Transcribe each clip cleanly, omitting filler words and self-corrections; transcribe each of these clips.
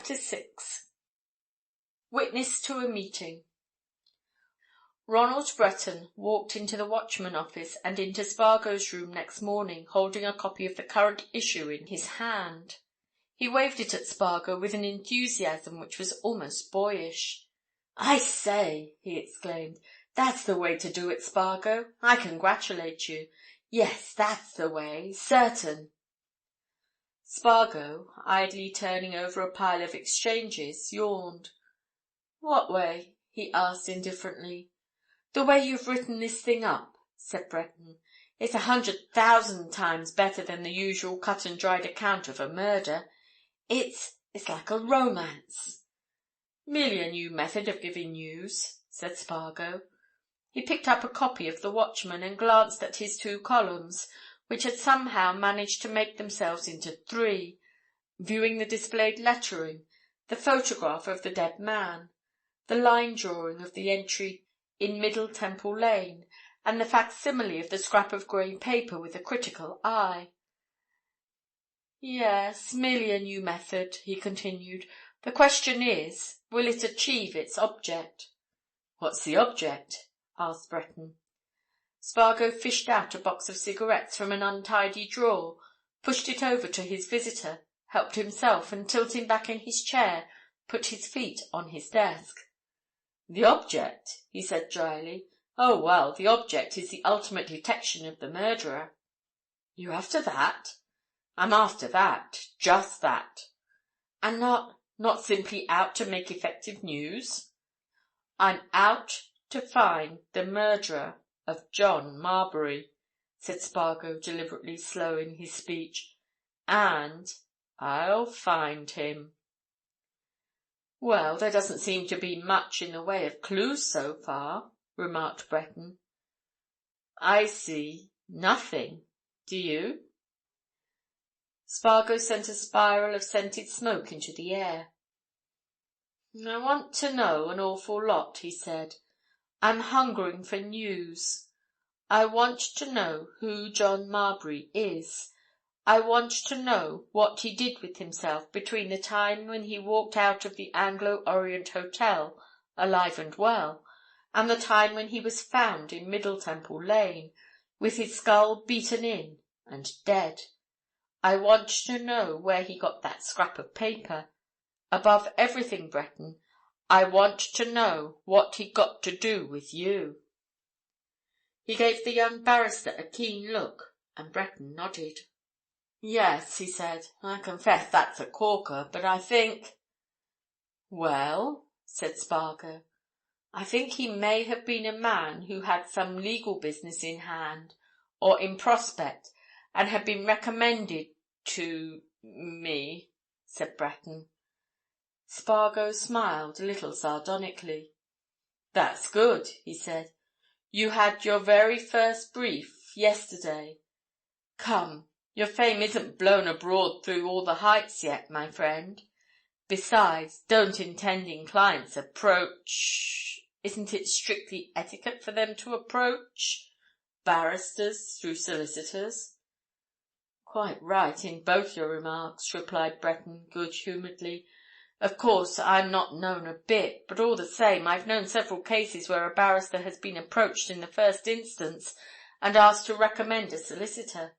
Chapter 6. Witness to a Meeting. Ronald Bretton walked into the Watchman office and into Spargo's room next morning, holding a copy of the current issue in his hand. He waved it at Spargo with an enthusiasm which was almost boyish. "I say," he exclaimed, "that's the way to do it, Spargo. I congratulate you. Yes, that's the way, certain." Spargo, idly turning over a pile of exchanges, yawned. "What way?" he asked indifferently. "The way you've written this thing up," said Bretton. "It's 100,000 times better than the usual cut-and-dried account of a murder. It's like a romance." "Merely a new method of giving news," said Spargo. He picked up a copy of the Watchman and glanced at his two columns, which had somehow managed to make themselves into three, viewing the displayed lettering, the photograph of the dead man, the line drawing of the entry in Middle Temple Lane, and the facsimile of the scrap of grey paper with a critical eye. "Yes, merely a new method," he continued. "The question is, will it achieve its object?" "What's the object?" asked Bretton. Spargo fished out a box of cigarettes from an untidy drawer, pushed it over to his visitor, helped himself, and tilting back in his chair, put his feet on his desk. "The object?" he said dryly. "Oh, well, the object is the ultimate detection of the murderer." "You're after that?" "I'm after that. Just that." "And not simply out to make effective news?" "I'm out to find the murderer of John Marbury," said Spargo, deliberately slowing his speech. "And I'll find him." "Well, there doesn't seem to be much in the way of clues so far," remarked Bretton. "I see nothing. Do you?" Spargo sent a spiral of scented smoke into the air. "I want to know an awful lot," he said. "I'm hungering for news. I want to know who John Marbury is. I want to know what he did with himself between the time when he walked out of the Anglo-Orient Hotel alive and well, and the time when he was found in Middle Temple Lane, with his skull beaten in and dead. I want to know where he got that scrap of paper. Above everything, Bretton, I want to know what he got to do with you." He gave the young barrister a keen look, and Bretton nodded. "Yes," he said, "I confess that's a corker, but I think—" "Well?" said Spargo. "I think he may have been a man who had some legal business in hand, or in prospect, and had been recommended to—me," said Bretton. Spargo smiled a little sardonically. "That's good," he said. "You had your very first brief yesterday. Come, your fame isn't blown abroad through all the heights yet, my friend. Besides, don't intending clients approach— Isn't it strictly etiquette for them to approach barristers through solicitors?" "Quite right in both your remarks," replied Bretton good-humouredly. "Of course, I'm not known a bit, but all the same I've known several cases where a barrister has been approached in the first instance and asked to recommend a solicitor.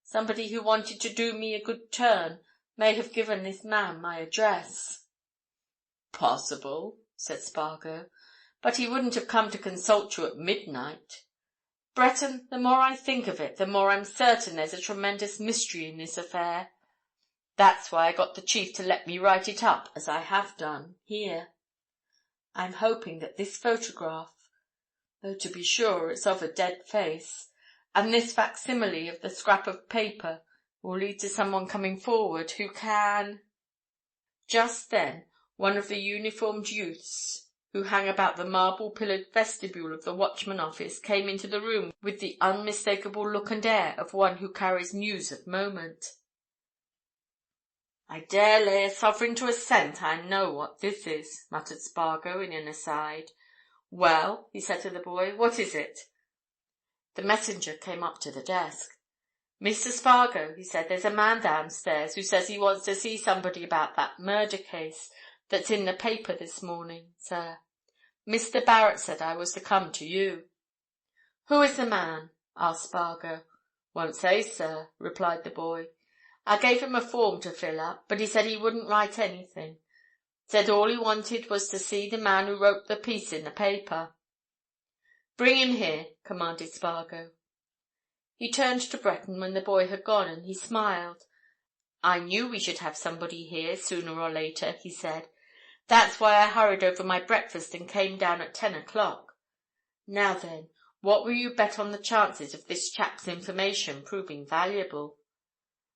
Somebody who wanted to do me a good turn may have given this man my address." "Possible," said Spargo. "But he wouldn't have come to consult you at midnight. Bretton, the more I think of it, the more I'm certain there's a tremendous mystery in this affair. That's why I got the chief to let me write it up as I have done, here. I'm hoping that this photograph, though to be sure it's of a dead face, and this facsimile of the scrap of paper will lead to someone coming forward who can—" Just then one of the uniformed youths who hang about the marble-pillared vestibule of the Watchman office came into the room with the unmistakable look and air of one who carries news of moment. "I dare lay a sovereign to a cent I know what this is," muttered Spargo in an aside. "Well," he said to the boy, "what is it?" The messenger came up to the desk. "Mr. Spargo," he said, "there's a man downstairs who says he wants to see somebody about that murder case that's in the paper this morning, sir. Mr. Barrett said I was to come to you." "Who is the man?" asked Spargo. "Won't say, sir," replied the boy. "I gave him a form to fill up, but he said he wouldn't write anything. Said all he wanted was to see the man who wrote the piece in the paper." "Bring him here," commanded Spargo. He turned to Breton when the boy had gone, and he smiled. "I knew we should have somebody here sooner or later," he said. "That's why I hurried over my breakfast and came down at 10 o'clock. Now then, what will you bet on the chances of this chap's information proving valuable?"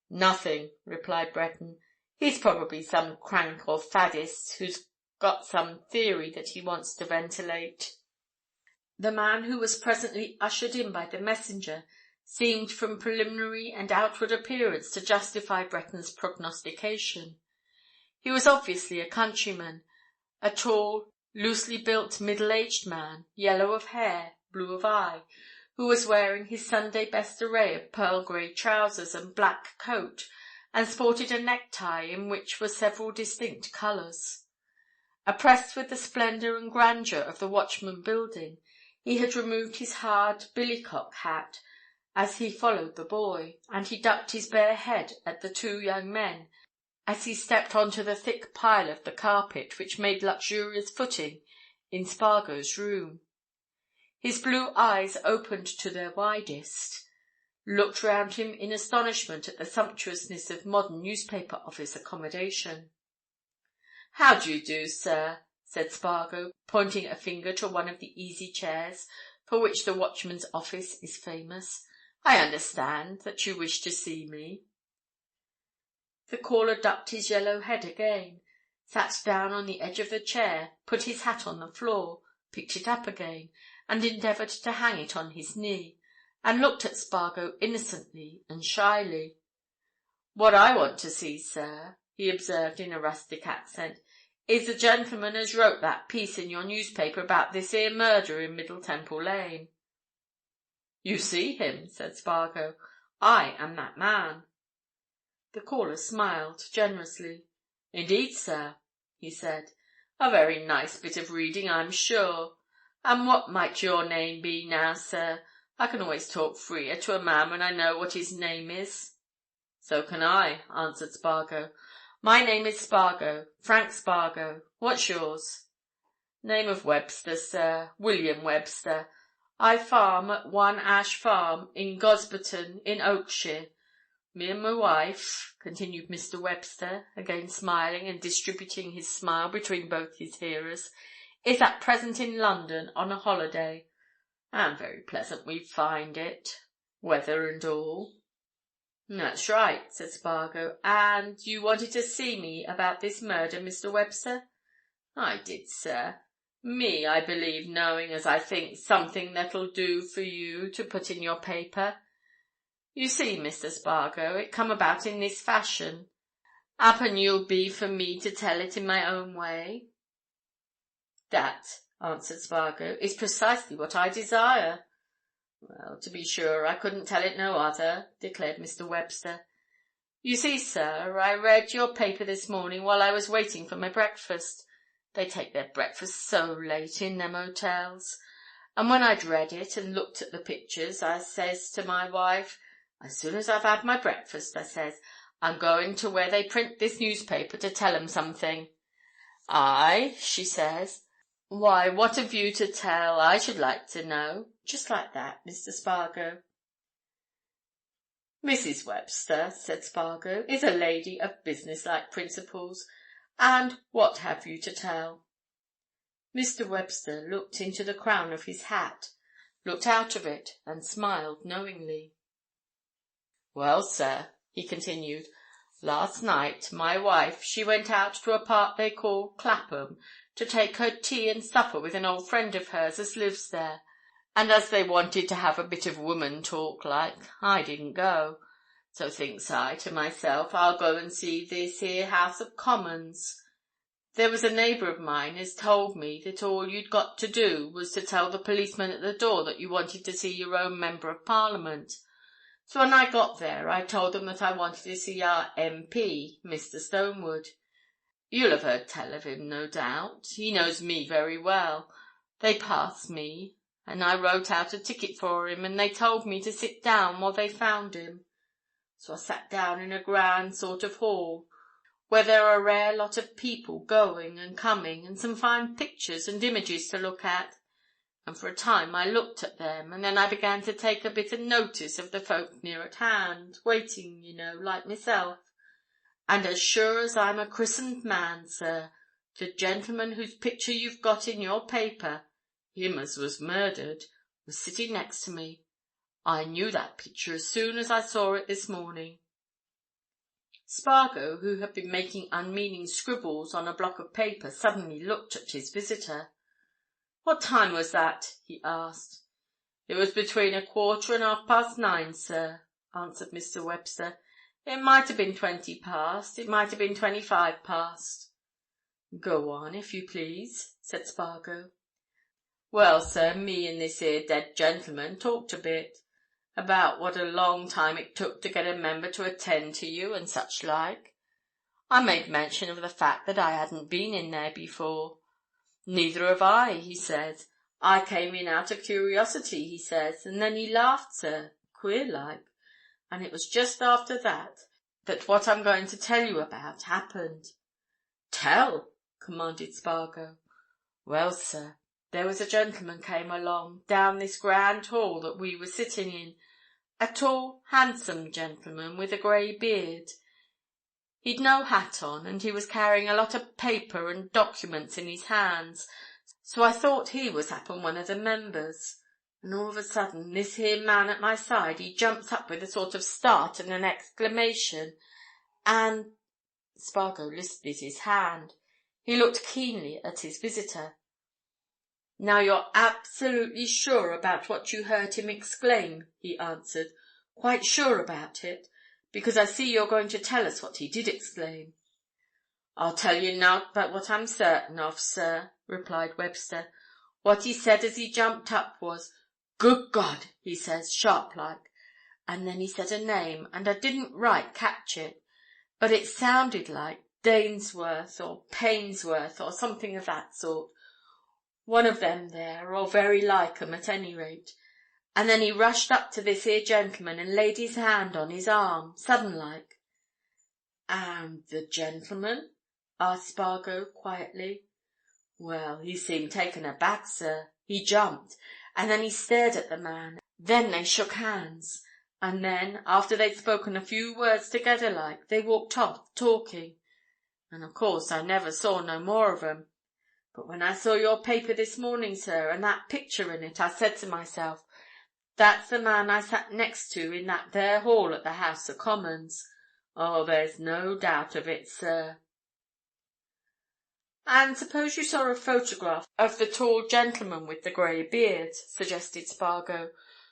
"Nothing," replied Breton. "He's probably some crank or faddist who's got some theory that he wants to ventilate." The man who was presently ushered in by the messenger seemed from preliminary and outward appearance to justify Breton's prognostication. He was obviously a countryman, a tall, loosely built, middle-aged man, yellow of hair, blue of eye, who was wearing his Sunday best array of pearl-grey trousers and black coat, and sported a necktie in which were several distinct colours. Oppressed with the splendour and grandeur of the Watchman building, he had removed his hard billycock hat as he followed the boy, and he ducked his bare head at the two young men as he stepped onto the thick pile of the carpet which made luxurious footing in Spargo's room. His blue eyes opened to their widest, looked round him in astonishment at the sumptuousness of modern newspaper office accommodation. "How do you do, sir?" said Spargo, pointing a finger to one of the easy chairs for which the Watchman's office is famous. "I understand that you wish to see me." The caller ducked his yellow head again, sat down on the edge of the chair, put his hat on the floor, picked it up again, and endeavoured to hang it on his knee, and looked at Spargo innocently and shyly. "What I want to see, sir," he observed in a rustic accent, "is the gentleman as wrote that piece in your newspaper about this here murder in Middle Temple Lane." "You see him," said Spargo. "I am that man." The caller smiled generously. "Indeed, sir," he said. "A very nice bit of reading, I'm sure. And what might your name be now, sir? I can always talk freer to a man when I know what his name is." "So can I," answered Spargo. "My name is Spargo, Frank Spargo. What's yours?" "Name of Webster, sir. William Webster. I farm at 1 Ash Farm in Gosberton in Oakshire. Me and my wife," continued Mr. Webster, again smiling and distributing his smile between both his hearers, "is at present in London on a holiday. And very pleasant we find it, weather and all." "That's right," said Spargo. "And you wanted to see me about this murder, Mr. Webster?" "I did, sir. Me, I believe, knowing, as I think, something that'll do for you to put in your paper. You see, Mr. Spargo, it come about in this fashion. 'Appen you'll be for me to tell it in my own way." "That," answered Spargo, "is precisely what I desire." "Well, to be sure, I couldn't tell it no other," declared Mr. Webster. "You see, sir, I read your paper this morning while I was waiting for my breakfast. They take their breakfast so late in them hotels. And when I'd read it and looked at the pictures, I says to my wife, 'As soon as I've had my breakfast,' I says, 'I'm going to where they print this newspaper to tell 'em something.' 'Aye,' she says. 'Why, what have you to tell, I should like to know?' Just like that, Mr. Spargo." "Mrs. Webster," said Spargo, "is a lady of business-like principles. And what have you to tell?" Mr. Webster looked into the crown of his hat, looked out of it, and smiled knowingly. "Well, sir," he continued, "last night my wife, she went out to a part they call Clapham to take her tea and supper with an old friend of hers as lives there, and as they wanted to have a bit of woman talk like, I didn't go. So thinks I to myself, I'll go and see this here House of Commons. There was a neighbour of mine as told me that all you'd got to do was to tell the policeman at the door that you wanted to see your own Member of Parliament. So when I got there, I told them that I wanted to see our MP, Mr. Stonewood. You'll have heard tell of him, no doubt. He knows me very well. They passed me, and I wrote out a ticket for him, and they told me to sit down while they found him. So I sat down in a grand sort of hall, where there are a rare lot of people going and coming, and some fine pictures and images to look at. And for a time I looked at them, and then I began to take a bit of notice of the folk near at hand, waiting, like myself. And as sure as I'm a christened man, sir, the gentleman whose picture you've got in your paper, him as was murdered, was sitting next to me. I knew that picture as soon as I saw it this morning." Spargo, who had been making unmeaning scribbles on a block of paper, suddenly looked at his visitor. "What time was that?" he asked. "It was between 1/4 and 9:30, sir," answered Mr. Webster. "It might have been 20 past, it might have been 25 past. "Go on, if you please," said Spargo. "Well, sir, me and this here dead gentleman talked a bit about what a long time it took to get a member to attend to you and such like. I made mention of the fact that I hadn't been in there before. 'Neither have I,' he says. 'I came in out of curiosity,' he says, and then he laughed, sir, queer like. And it was just after that what I'm going to tell you about happened." "Tell," commanded Spargo. "Well, sir, there was a gentleman came along, down this grand hall that we were sitting in, a tall, handsome gentleman with a grey beard. He'd no hat on, and he was carrying a lot of paper and documents in his hands, so I thought he was happen one of the members. And all of a sudden, this here man at my side, he jumps up with a sort of start and an exclamation, and—" Spargo lifted his hand. He looked keenly at his visitor. "Now you're absolutely sure about what you heard him exclaim?" he answered. "Quite sure about it? Because I see you're going to tell us what he did exclaim." "I'll tell you nowt but what I'm certain of, sir," replied Webster. "What he said as he jumped up was, 'Good God!' he says, sharp-like. And then he said a name, and I didn't right catch it, but it sounded like Dainsworth or Painsworth or something of that sort. One of them there, or very like 'em at any rate. And then he rushed up to this here gentleman and laid his hand on his arm, sudden-like." "And the gentleman?" asked Spargo quietly. "Well, he seemed taken aback, sir. He jumped, and then he stared at the man. Then they shook hands, and then, after they'd spoken a few words together like, they walked off, talking. And of course I never saw no more of 'em. But when I saw your paper this morning, sir, and that picture in it, I said to myself, that's the man I sat next to in that there hall at the House of Commons. Oh, there's no doubt of it, sir." "And suppose you saw a photograph of the tall gentleman with the grey beard," suggested Spargo.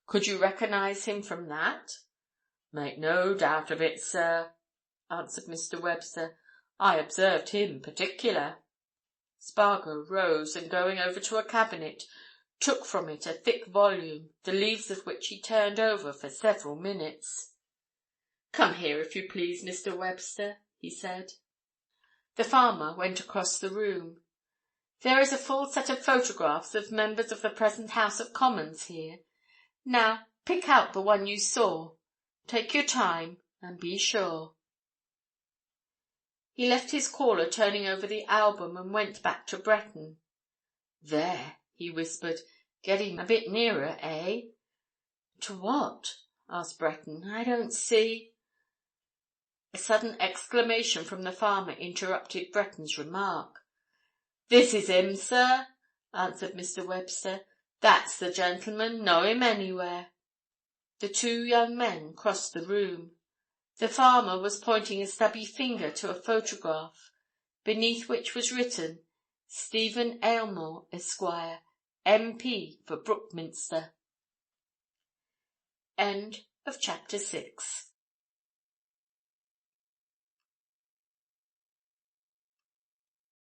"Could you recognize him from that?" "Make no doubt of it, sir," answered Mr. Webster. "I observed him particular." Spargo rose, and going over to a cabinet, took from it a thick volume, the leaves of which he turned over for several minutes. "Come here, if you please, Mr. Webster," he said. The farmer went across the room. "There is a full set of photographs of members of the present House of Commons here. Now, pick out the one you saw. Take your time, and be sure." He left his caller turning over the album and went back to Breton. "There," he whispered. "Getting a bit nearer, eh?" "To what?" asked Breton. "I don't see—" A sudden exclamation from the farmer interrupted Breton's remark. "This is him, sir," answered Mr. Webster. "That's the gentleman. Know him anywhere." The two young men crossed the room. The farmer was pointing a stubby finger to a photograph, beneath which was written, "Stephen Aylmore, Esquire, MP for Brookminster." End of chapter 6.